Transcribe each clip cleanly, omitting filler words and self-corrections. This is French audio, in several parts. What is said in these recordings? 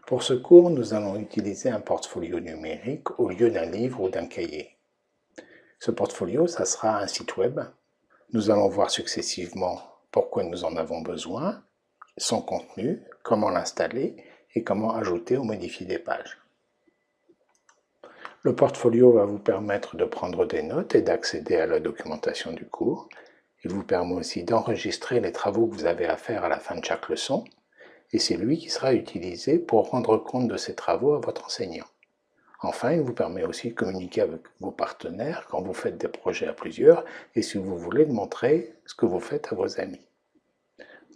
Pour ce cours, nous allons utiliser un portfolio numérique au lieu d'un livre ou d'un cahier. Ce portfolio, ça sera un site web. Nous allons voir successivement pourquoi nous en avons besoin, son contenu, comment l'installer et comment ajouter ou modifier des pages. Le portfolio va vous permettre de prendre des notes et d'accéder à la documentation du cours. Il vous permet aussi d'enregistrer les travaux que vous avez à faire à la fin de chaque leçon. Et c'est lui qui sera utilisé pour rendre compte de ces travaux à votre enseignant. Enfin, il vous permet aussi de communiquer avec vos partenaires quand vous faites des projets à plusieurs et si vous voulez montrer ce que vous faites à vos amis.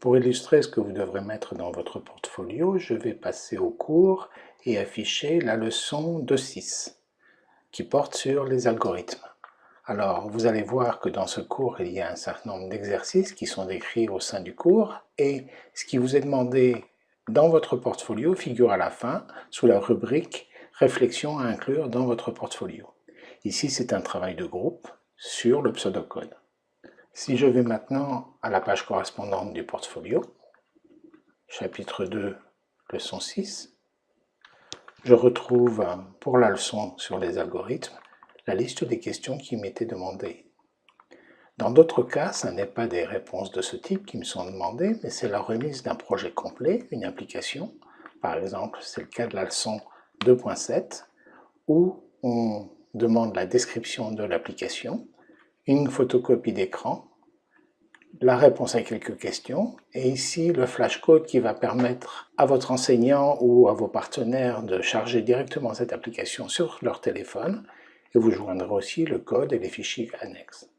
Pour illustrer ce que vous devrez mettre dans votre portfolio, je vais passer au cours et afficher la leçon 2.6 qui porte sur les algorithmes. Alors, vous allez voir que dans ce cours, il y a un certain nombre d'exercices qui sont décrits au sein du cours et ce qui vous est demandé dans votre portfolio figure à la fin sous la rubrique « Réflexion à inclure dans votre portfolio ». Ici, c'est un travail de groupe sur le pseudocode. Si je vais maintenant à la page correspondante du portfolio, chapitre 2, leçon 6, je retrouve pour la leçon sur les algorithmes la liste des questions qui m'étaient demandées. Dans d'autres cas, ce n'est pas des réponses de ce type qui me sont demandées, mais c'est la remise d'un projet complet, une application. Par exemple, c'est le cas de la leçon 2.7, où on demande la description de l'application, une photocopie d'écran, la réponse à quelques questions, et ici le flashcode qui va permettre à votre enseignant ou à vos partenaires de charger directement cette application sur leur téléphone, et vous joindrez aussi le code et les fichiers annexes.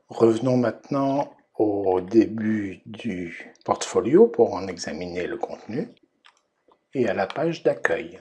Revenons maintenant au début du portfolio pour en examiner le contenu et à la page d'accueil.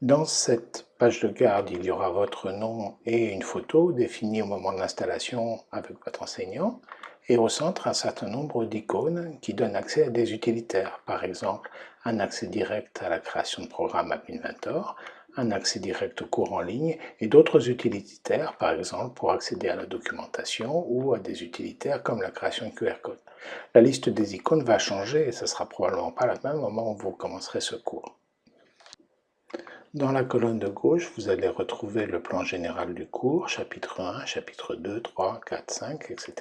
Dans cette page de garde, il y aura votre nom et une photo définie au moment de l'installation avec votre enseignant et au centre un certain nombre d'icônes qui donnent accès à des utilitaires, par exemple un accès direct à la création de programmes Adminventor, un accès direct au cours en ligne et d'autres utilitaires, par exemple pour accéder à la documentation ou à des utilitaires comme la création de QR code. La liste des icônes va changer et ce ne sera probablement pas la même au moment où vous commencerez ce cours. Dans la colonne de gauche, vous allez retrouver le plan général du cours, chapitre 1, chapitre 2, 3, 4, 5, etc.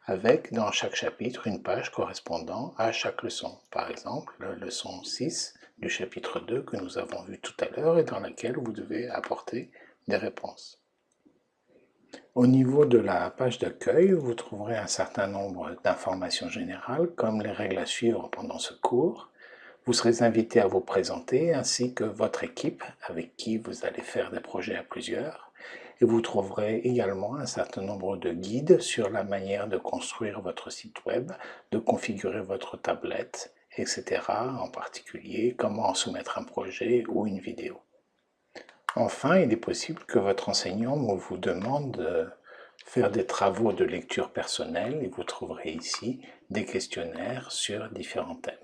avec dans chaque chapitre une page correspondant à chaque leçon. Par exemple, la leçon 6 du chapitre 2 que nous avons vu tout à l'heure et dans laquelle vous devez apporter des réponses. Au niveau de la page d'accueil, vous trouverez un certain nombre d'informations générales comme les règles à suivre pendant ce cours. Vous serez invité à vous présenter ainsi que votre équipe avec qui vous allez faire des projets à plusieurs. Et vous trouverez également un certain nombre de guides sur la manière de construire votre site web, de configurer votre tablette, etc. En particulier, comment soumettre un projet ou une vidéo. Enfin, il est possible que votre enseignant vous demande de faire des travaux de lecture personnelle et vous trouverez ici des questionnaires sur différents thèmes.